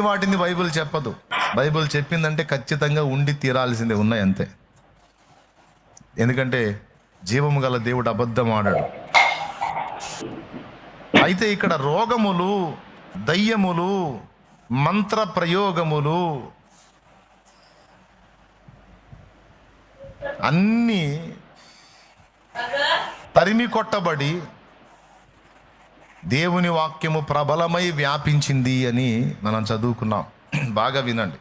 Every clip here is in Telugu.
వాటిని బైబిల్ చెప్పదు. బైబిల్ చెప్పిందంటే ఖచ్చితంగా ఉండి తీరాల్సిందే, ఉన్నాయి అంతే. ఎందుకంటే జీవము గల దేవుడు అబద్ధం ఆడాడు. అయితే ఇక్కడ రోగములు, దయ్యములు, మంత్ర ప్రయోగములు అన్నీ తరిమి కొట్టబడి దేవుని వాక్యము ప్రబలమై వ్యాపించింది అని మనం చదువుకున్నాం. బాగా వినండి.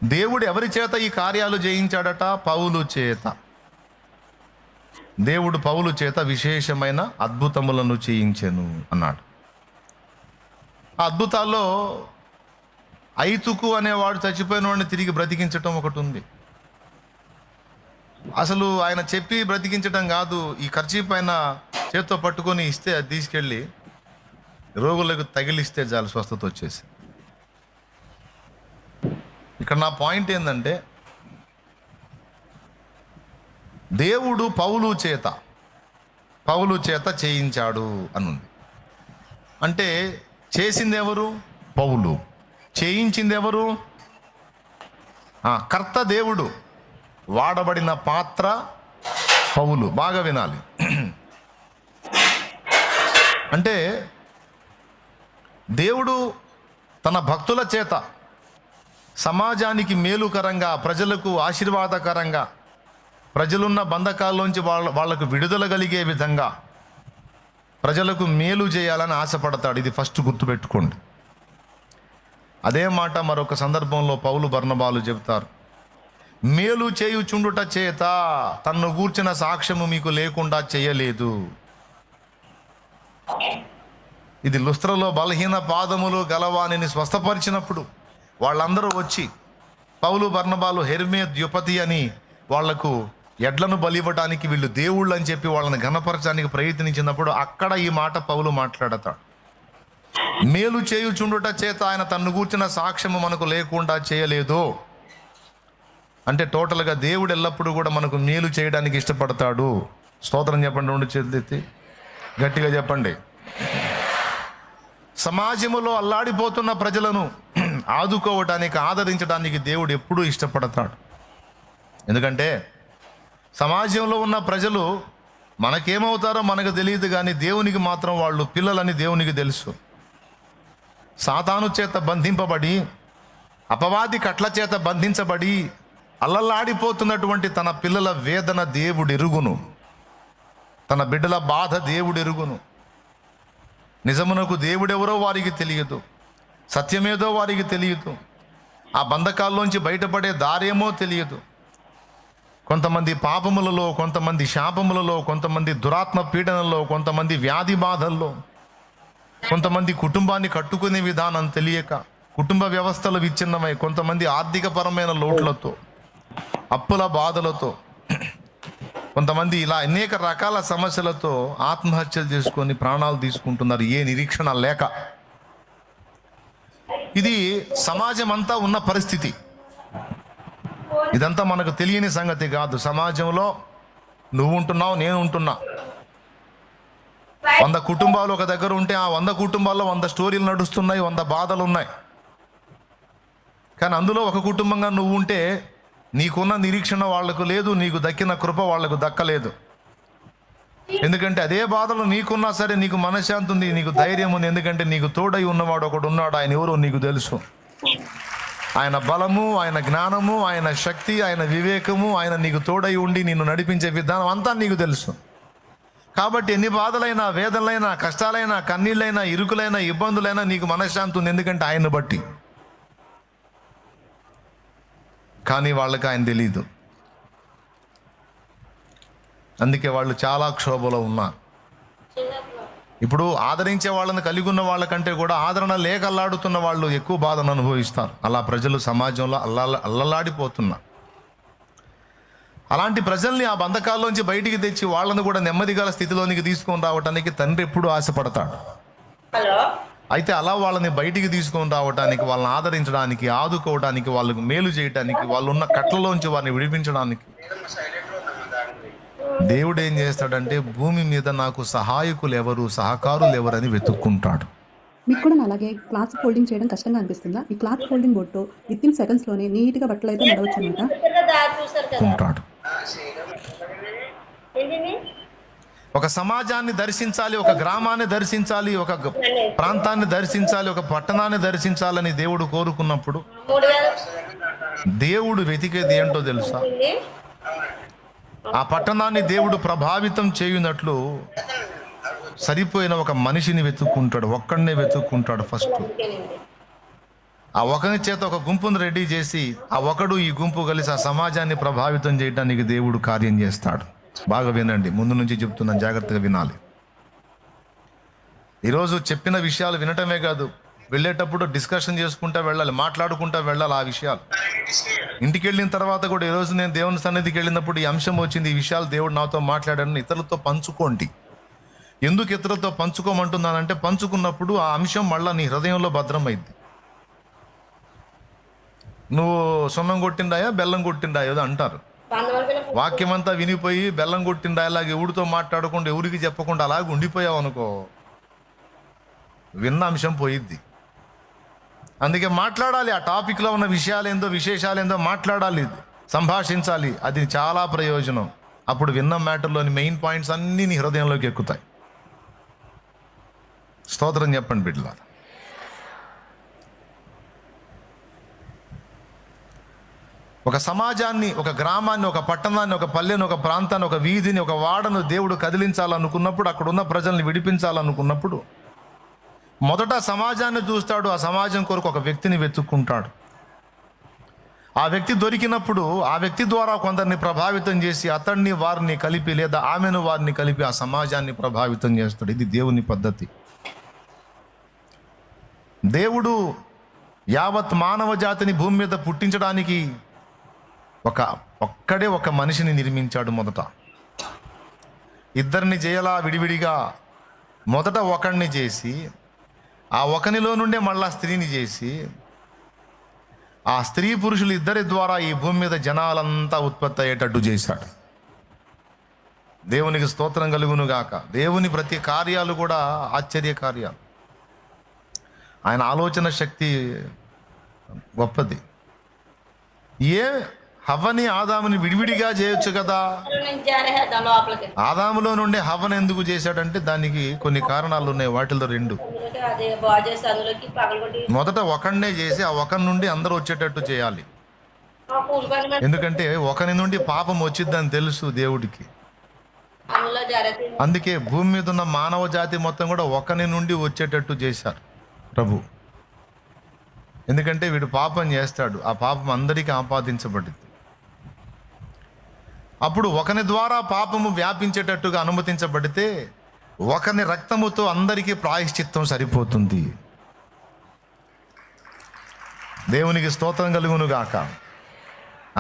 దేవుడు ఎవరి చేత ఈ కార్యాలు చేయించాడట? పౌలు చేత. దేవుడు పౌలు చేత విశేషమైన అద్భుతములను చేయించెను అన్నాడు. ఆ అద్భుతాల్లో ఐతుకు అనేవాడు చచ్చిపోయిన వాడిని తిరిగి బ్రతికించటం ఒకటి ఉంది. అసలు ఆయన చెప్పి బ్రతికించటం కాదు, ఈ కర్చీఫ్ పైన చేత్తో పట్టుకొని ఇస్తే అది తీసుకెళ్ళి రోగులకు తగిలిస్తే చాలు, స్వస్థత వచ్చేసి. ఇక్కడ నా పాయింట్ ఏంటంటే, దేవుడు పౌలు చేత చేయించాడు అనుంది. అంటే చేసింది ఎవరు? పౌలు. చేయించింది ఎవరు? కర్త దేవుడు, వాడబడిన పాత్ర పౌలు. బాగా వినాలి. అంటే దేవుడు తన భక్తుల చేత సమాజానికి మేలుకరంగా, ప్రజలకు ఆశీర్వాదకరంగా, ప్రజలున్న బంధకాల్లోంచి వాళ్లకు విడుదల కలిగే విధంగా ప్రజలకు మేలు చేయాలని ఆశపడతాడు. ఇది ఫస్ట్ గుర్తుపెట్టుకోండి. అదే మాట మరొక సందర్భంలో పౌలు బర్నబాలు చెబుతారు. మేలు చేయుచుండుట చేత తన్ను గూర్చిన సాక్ష్యము మీకు లేకుండా చేయలేదు. ఇది లుస్త్రలో బలహీన పాదములు గలవానిని స్వస్థపరిచినప్పుడు వాళ్ళందరూ వచ్చి పౌలు బర్నబాలు హెర్మే ద్యుపతి అని వాళ్లకు ఎడ్లను బలివ్వటానికి వీళ్ళు దేవుళ్ళు అని చెప్పి వాళ్ళని ఘనపరచడానికి ప్రయత్నించినప్పుడు అక్కడ ఈ మాట పౌలు మాట్లాడతాడు. మేలు చేయుచుండుట చేత ఆయన తన్ను గూర్చిన సాక్ష్యము మనకు లేకుండా చేయలేదు. అంటే టోటల్గా దేవుడు ఎల్లప్పుడూ కూడా మనకు మేలు చేయడానికి ఇష్టపడతాడు. స్తోత్రం చెప్పండి, రెండు చేతులు ఎత్తి గట్టిగా చెప్పండి. సమాజములో అల్లాడిపోతున్న ప్రజలను ఆదుకోవటానికి, ఆదరించడానికి దేవుడు ఎప్పుడూ ఇష్టపడతాడు. ఎందుకంటే సమాజంలో ఉన్న ప్రజలు మనకేమవుతారో మనకు తెలియదు, కానీ దేవునికి మాత్రం వాళ్ళు పిల్లలని దేవునికి తెలుసు. సాతాను చేత బంధింపబడి, అపవాది కట్ల చేత బంధించబడి అల్లల్లాడిపోతున్నటువంటి తన పిల్లల వేదన దేవుడు ఎరుగును, తన బిడ్డల బాధ దేవుడు ఎరుగును. నిజమునకు దేవుడెవరో వారికి తెలియదు, సత్యమేదో వారికి తెలియదు, ఆ బంధకాల్లోంచి బయటపడే దారేమో తెలియదు. కొంతమంది పాపములలో, కొంతమంది శాపములలో, కొంతమంది దురాత్మ పీడనలో, కొంతమంది వ్యాధి బాధల్లో, కొంతమంది కుటుంబాన్ని కట్టుకునే విధానం తెలియక కుటుంబ వ్యవస్థలు విచ్ఛిన్నమై, కొంతమంది ఆర్థికపరమైన లోట్లతో, అప్పుల బాధలతో, కొంతమంది ఇలా అనేక రకాల సమస్యలతో ఆత్మహత్యలు చేసుకొని ప్రాణాలు తీసుకుంటున్నారు, ఏ నిరీక్షణ లేక. ఇది సమాజం అంతా ఉన్న పరిస్థితి. ఇదంతా మనకు తెలియని సంగతి కాదు. సమాజంలో నువ్వు ఉంటున్నావు, నేను ఉంటున్నా. 100 కుటుంబాలు ఒక దగ్గర ఉంటే ఆ 100 కుటుంబాల్లో 100 స్టోరీలు నడుస్తున్నాయి, 100 బాధలు ఉన్నాయి. కానీ అందులో ఒక కుటుంబంగా నువ్వు ఉంటే నీకున్న నిరీక్షణ వాళ్లకు లేదు, నీకు దక్కిన కృప వాళ్లకు దక్కలేదు. ఎందుకంటే అదే బాధలు నీకున్నా సరే నీకు మనశ్శాంతి ఉంది, నీకు ధైర్యం ఉంది. ఎందుకంటే నీకు తోడై ఉన్నవాడు ఒకడు ఉన్నాడు. ఆయన ఎవరో నీకు తెలుసు. ఆయన బలము, ఆయన జ్ఞానము, ఆయన శక్తి, ఆయన వివేకము, ఆయన నీకు తోడై ఉండి నిన్ను నడిపించే విధానం అంతా నీకు తెలుసు. కాబట్టి ఎన్ని బాధలైనా, వేదనలైనా, కష్టాలైనా, కన్నీళ్ళైనా, ఇరుకులైనా, ఇబ్బందులైనా నీకు మనశ్శాంతి ఉంది. ఎందుకంటే ఆయన్ని బట్టి. కానీ వాళ్ళకి ఆయన తెలీదు. అందుకే వాళ్ళు చాలా క్షోభలో ఉన్నారు. ఇప్పుడు ఆదరించే వాళ్ళని కలిగి ఉన్న వాళ్ళకంటే కూడా ఆదరణ లేక అల్లాడుతున్న వాళ్ళు ఎక్కువ బాధను అనుభవిస్తారు. అలా ప్రజలు సమాజంలో అల్లలాడిపోతున్నారు. అలాంటి ప్రజల్ని ఆ బంధకాల్లోంచి బయటికి తెచ్చి వాళ్ళను కూడా నెమ్మదిగల స్థితిలోనికి తీసుకొని రావడానికి తండ్రి ఎప్పుడూ ఆశపడతాడు. అయితే అలా వాళ్ళని బయటికి తీసుకొని రావడానికి, వాళ్ళని ఆదరించడానికి, ఆదుకోవడానికి, వాళ్ళకు మేలు చేయడానికి, వాళ్ళు ఉన్న కట్లలోంచి వారిని విడిపించడానికి దేవుడు ఏం చేస్తాడంటే భూమి మీద నాకు సహాయకులు ఎవరు, సహకారులు ఎవరని వెతుక్కుంటాడు. మీకు కూడా అలాగే క్లాత్ ఫోల్డింగ్ చేయడం కష్టంగా అనిపిస్తుందా? ఈ క్లాత్ ఫోల్డింగ్ బోర్డ్‌తో వితిన్ సెకండ్స్‌లోనే నీట్‌గా బట్టలైతే మడవచ్చనమాట. చూసారు కదా. ఉంటాడు. ఏంటిది? ఒక సమాజాన్ని దర్శించాలి, ఒక గ్రామాన్ని దర్శించాలి, ఒక ప్రాంతాన్ని దర్శించాలి, ఒక పట్టణాన్ని దర్శించాలని దేవుడు కోరుకున్నప్పుడు 3000 దేవుడు వెతికేది ఏంటో తెలుసా? ఉంది. ఆ పట్టణాన్ని దేవుడు ప్రభావితం చేయునట్లు సరిపోయిన ఒక మనిషిని వెతుక్కుంటాడు, ఒక్కడనే వెతుక్కుంటాడు ఫస్ట్. అందుకేనండి. ఆ ఒకరి చేత ఒక గుంపును రెడీ చేసి ఆ ఒకడు ఈ గుంపు కలిసి ఆ సమాజాన్ని ప్రభావితం చేయడానికి దేవుడు కార్యం చేస్తాడు. బాగా వినండి, ముందు నుంచి చెప్తున్నాను, జాగ్రత్తగా వినాలి. ఈరోజు చెప్పిన విషయాలు వినటమే కాదు, వెళ్ళేటప్పుడు డిస్కషన్ చేసుకుంటా వెళ్ళాలి, మాట్లాడుకుంటా వెళ్ళాలి ఆ విషయాలు. ఇంటికి వెళ్ళిన తర్వాత కూడా ఈరోజు నేను దేవుని సన్నిధికి వెళ్ళినప్పుడు ఈ అంశం వచ్చింది, ఈ విషయాలు దేవుడు నాతో మాట్లాడాడని ఇతరులతో పంచుకోండి. ఎందుకు ఇతరులతో పంచుకోమంటున్నానంటే, పంచుకున్నప్పుడు ఆ అంశం మళ్ళా నీ హృదయంలో భద్రమైంది. నువ్వు సున్నం కొట్టిండాయా బెల్లం కొట్టిండాయో అంటారు. 100 వరకు వాక్యం అంతా వినిపోయి బెల్లం కొట్టిండాయలాగా ఎవరితో మాట్లాడకుండా ఎవరికి చెప్పకుండా అలాగే ఉండిపోయావు అనుకో, విన్న అంశం పోయిద్ది. అందుకే మాట్లాడాలి, ఆ టాపిక్లో ఉన్న విషయాలేందో విశేషాలేందో మాట్లాడాలి, సంభాషించాలి, అది చాలా ప్రయోజనం. అప్పుడు విన్న మ్యాటర్లోని మెయిన్ పాయింట్స్ అన్నీ నీ హృదయంలోకి ఎక్కుతాయి. స్తోత్రం చెప్పండి బిడ్డలారా. ఒక సమాజాన్ని, ఒక గ్రామాన్ని, ఒక పట్టణాన్ని, ఒక పల్లెను, ఒక ప్రాంతాన్ని, ఒక వీధిని, ఒక వాడను దేవుడు కదిలించాలనుకున్నప్పుడు, అక్కడ ఉన్న ప్రజల్ని విడిపించాలనుకున్నప్పుడు మొదట సమాజాన్ని చూస్తాడు. ఆ సమాజం కొరకు ఒక వ్యక్తిని వెతుక్కుంటాడు. ఆ వ్యక్తి దొరికినప్పుడు ఆ వ్యక్తి ద్వారా కొందరిని ప్రభావితం చేసి అతన్ని వారిని కలిపి లేదా ఆమెను వారిని కలిపి ఆ సమాజాన్ని ప్రభావితం చేస్తాడు. ఇది దేవుని పద్ధతి. దేవుడు యావత్ మానవ జాతిని భూమి మీద పుట్టించడానికి ఒక్కడే ఒక మనిషిని నిర్మించాడు. మొదట ఇద్దరిని చేయలా విడివిడిగా, మొదట ఒకడిని చేసి ఆ ఒకనిలో నుండే మళ్ళా స్త్రీని చేసి ఆ స్త్రీ పురుషులు ఇద్దరి ద్వారా ఈ భూమి మీద జనాలంతా ఉత్పత్తి అయ్యేటట్టు చేశాడు. దేవునికి స్తోత్రం కలుగును గాక. దేవుని ప్రతి కార్యాలు కూడా ఆశ్చర్య కార్యాలు. ఆయన ఆలోచన శక్తి గొప్పది. ఏ హవ్వని ఆదాముని విడివిడిగా చేయొచ్చు కదా. నుంచి జారేద్దాం లోపలికి. ఆదాములో నుండి హవ్వను ఎందుకు చేశాడంటే దానికి కొన్ని కారణాలు ఉన్నాయి. వాటిలో 2. అందులోకి అదే బాగు చేసి అందులోకి పగలగొట్టి మొదట ఒకడినే చేసి ఆ ఒకరి నుండి అందరూ వచ్చేటట్టు చేయాలి. ఆ పూల పని మీద ఎందుకంటే ఒకరి నుండి పాపం వచ్చిద్దని తెలుసు దేవుడికి. అందులో జారేసి అందుకే భూమి మీద ఉన్న మానవ జాతి మొత్తం కూడా ఒకరి నుండి వచ్చేటట్టు చేశారు ప్రభు. ఎందుకంటే వీడు పాపం చేస్తాడు, ఆ పాపం అందరికీ ఆపాదించబడింది. అప్పుడు ఒకని ద్వారా పాపము వ్యాపించేటట్టుగా అనుమతించబడితే ఒకని రక్తముతో అందరికీ ప్రాయశ్చిత్తం సరిపోతుంది. దేవునికి స్తోత్రం కలుగును గాక.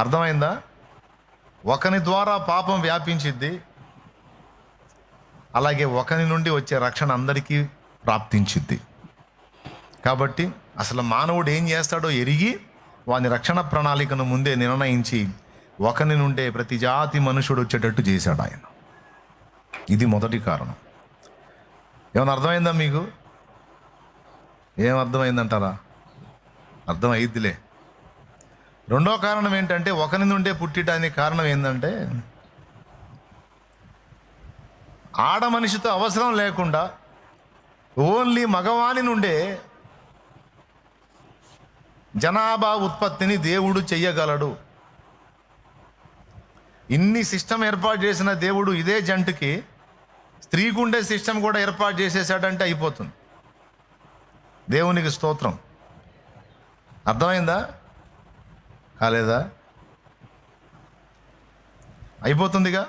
అర్థమైందా? ఒకని ద్వారా పాపం వ్యాపించిద్ది, అలాగే ఒకని నుండి వచ్చే రక్షణ అందరికీ ప్రాప్తించిద్ది. కాబట్టి అసలు మానవుడు ఏం చేస్తాడో ఎరిగి వాని రక్షణ ప్రణాళికను ముందే నిర్ణయించి ఒకని నుండే ప్రతి జాతి మనుషుడు వచ్చేటట్టు చేశాడు ఆయన. ఇది మొదటి కారణం. ఏమైనా అర్థమైందా మీకు? ఏం అర్థమైందంటారా? అర్థం అయిద్దిలే. రెండో కారణం ఏంటంటే, ఒకరి నుండే పుట్టడానికి కారణం ఏంటంటే, ఆడ మనిషితో అవసరం లేకుండా ఓన్లీ మగవాని నుండే జనాభా ఉత్పత్తిని దేవుడు చెయ్యగలడు. ఇన్ని సిస్టమ్ ఏర్పాటు చేసిన దేవుడు ఇదే జంటుకి స్త్రీకి ఉండే సిస్టమ్ కూడా ఏర్పాటు చేసేసాడంటే అయిపోతుంది. దేవునికి స్తోత్రం. అర్థమైందా? కాలేదా? అయిపోతుందిగా.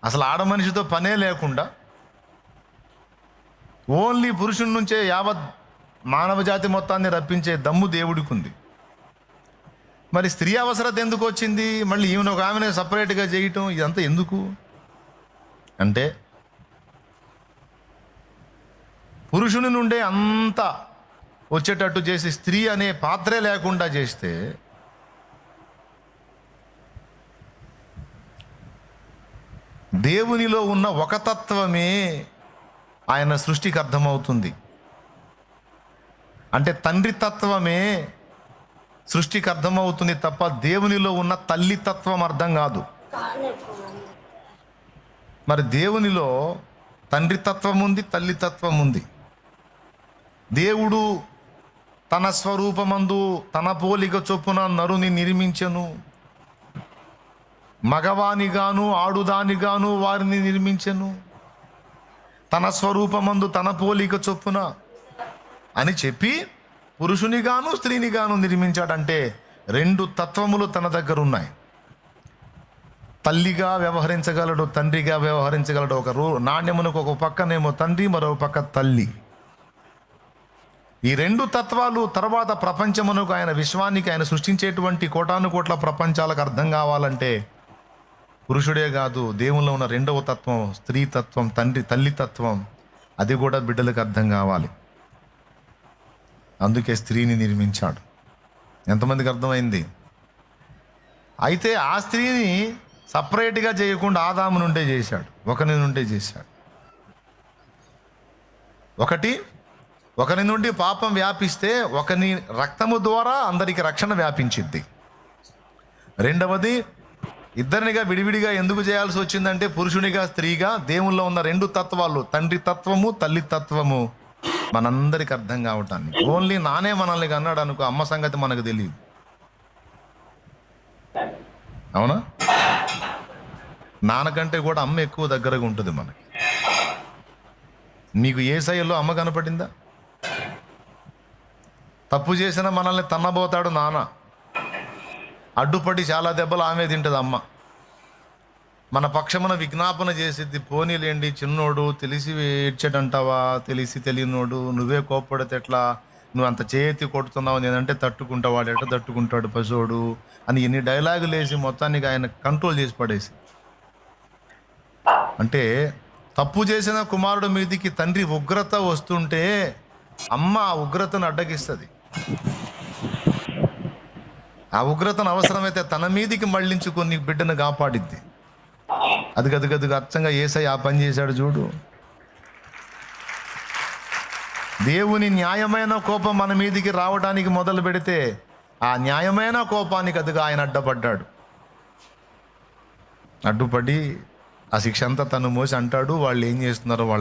అసలు ఆడ మనిషితో పనే లేకుండా ఓన్లీ పురుషుడి నుంచే యావత్ మానవ జాతి మొత్తాన్ని రప్పించే దమ్ము దేవుడికి ఉంది. మరి స్త్రీ అవసరత ఎందుకు వచ్చింది? మళ్ళీ ఈమెను ఒక ఆమెనే సపరేట్గా చేయటం, ఇదంతా ఎందుకు అంటే, పురుషుని నుండే అంతా వచ్చేటట్టు చేసి స్త్రీ అనే పాత్రే లేకుండా చేస్తే దేవునిలో ఉన్న ఒక తత్వమే ఆయన సృష్టికి అర్థమవుతుంది. అంటే తండ్రి తత్వమే సృష్టికి అర్థమవుతుంది తప్ప దేవునిలో ఉన్న తల్లి తత్వం అర్థం కాదు. కాళ్ళు నొప్పుకున్నాను. మరి దేవునిలో తండ్రి తత్వం ఉంది, తల్లి తత్వం ఉంది. దేవుడు తన స్వరూపమందు తన పోలిక చొప్పున నరుని నిర్మించెను, మగవానిగాను ఆడుదానిగాను వారిని నిర్మించెను, తన స్వరూపమందు తన పోలిక చొప్పున అని చెప్పి పురుషునిగాను స్త్రీనిగాను నిర్మించాడంటే రెండు తత్వములు తన దగ్గర ఉన్నాయి. తల్లిగా వ్యవహరించగలడు, తండ్రిగా వ్యవహరించగలడు. ఒక నాణ్యమునకు ఒక పక్కనేమో తండ్రి, మరో పక్క తల్లి. ఈ రెండు తత్వాలు తర్వాత ప్రపంచమునకు, ఆయన విశ్వానికి, ఆయన సృష్టించేటువంటి కోటాను కోట్ల ప్రపంచాలకు అర్థం కావాలంటే పురుషుడే కాదు, దేవుల్లో ఉన్న రెండవ తత్వం స్త్రీ తత్వం, తల్లి తత్వం, అది కూడా బిడ్డలకు అర్థం కావాలి. అందుకే స్త్రీని నిర్మించాడు. ఎంతమందికి అర్థమైంది? అయితే ఆ స్త్రీని సపరేట్గా చేయకుండా ఆదాము నుండే చేశాడు, ఒకరి నుండే చేశాడు. ఒకరి నుండి పాపం వ్యాపిస్తే ఒకని రక్తము ద్వారా అందరికి రక్షణ వ్యాపించింది. రెండవది, ఇద్దరినిగా విడివిడిగా ఎందుకు చేయాల్సి వచ్చిందంటే పురుషునిగా స్త్రీగా దేవుల్లో ఉన్న రెండు తత్వాలు, తండ్రి తత్వము తల్లి తత్వము మనందరికి అర్థం కావటానికి. ఓన్లీ నానే మనల్ని అన్నాడు అనుకో, అమ్మ సంగతి మనకు తెలియదు. అవునా? నాన్నకంటే కూడా అమ్మ ఎక్కువ దగ్గరగా ఉంటుంది మనకి. మీకు యేసయ్యలో అమ్మ కనపడిందా? తప్పు చేసిన మనల్ని తన్నబోతాడు నాన్న, అడ్డుపడి చాలా దెబ్బలు ఆమె తింటుంది అమ్మ. మన పక్షమున విజ్ఞాపన చేసేది, పోనీలేండి చిన్నోడు, తెలిసి ఏడ్చాడంటావా, తెలిసి తెలియనోడు, నువ్వే కోప్పడితే ఎట్లా, నువ్వు అంత చేతి కొడుతున్నావు, నేనంటే తట్టుకుంటావు, వాడు ఎట్లా తట్టుకుంటాడు పశువుడు అని ఎన్ని డైలాగులు వేసి మొత్తానికి ఆయన కంట్రోల్ చేసి పడేసి. అంటే తప్పు చేసిన కుమారుడు మీదికి తండ్రి ఉగ్రత వస్తుంటే అమ్మ ఆ ఉగ్రతను అడ్డగిస్తుంది. ఆ ఉగ్రతను అవసరమైతే తన మీదికి మళ్ళించుకొని బిడ్డను కాపాడిద్ది. అది గదుగదుగా అచ్చంగా యేసయ్య ఆ పని చేశాడు చూడు. దేవుని న్యాయమైన కోపం మన మీదికి రావడానికి మొదలు పెడితే ఆ న్యాయమైన కోపానికి అదిగా ఆయన అడ్డపడ్డాడు. అడ్డుపడి ఆ శిక్ష అంతా తను మోసి అంటాడు, వాళ్ళు ఏం చేస్తున్నారో వాళ్ళు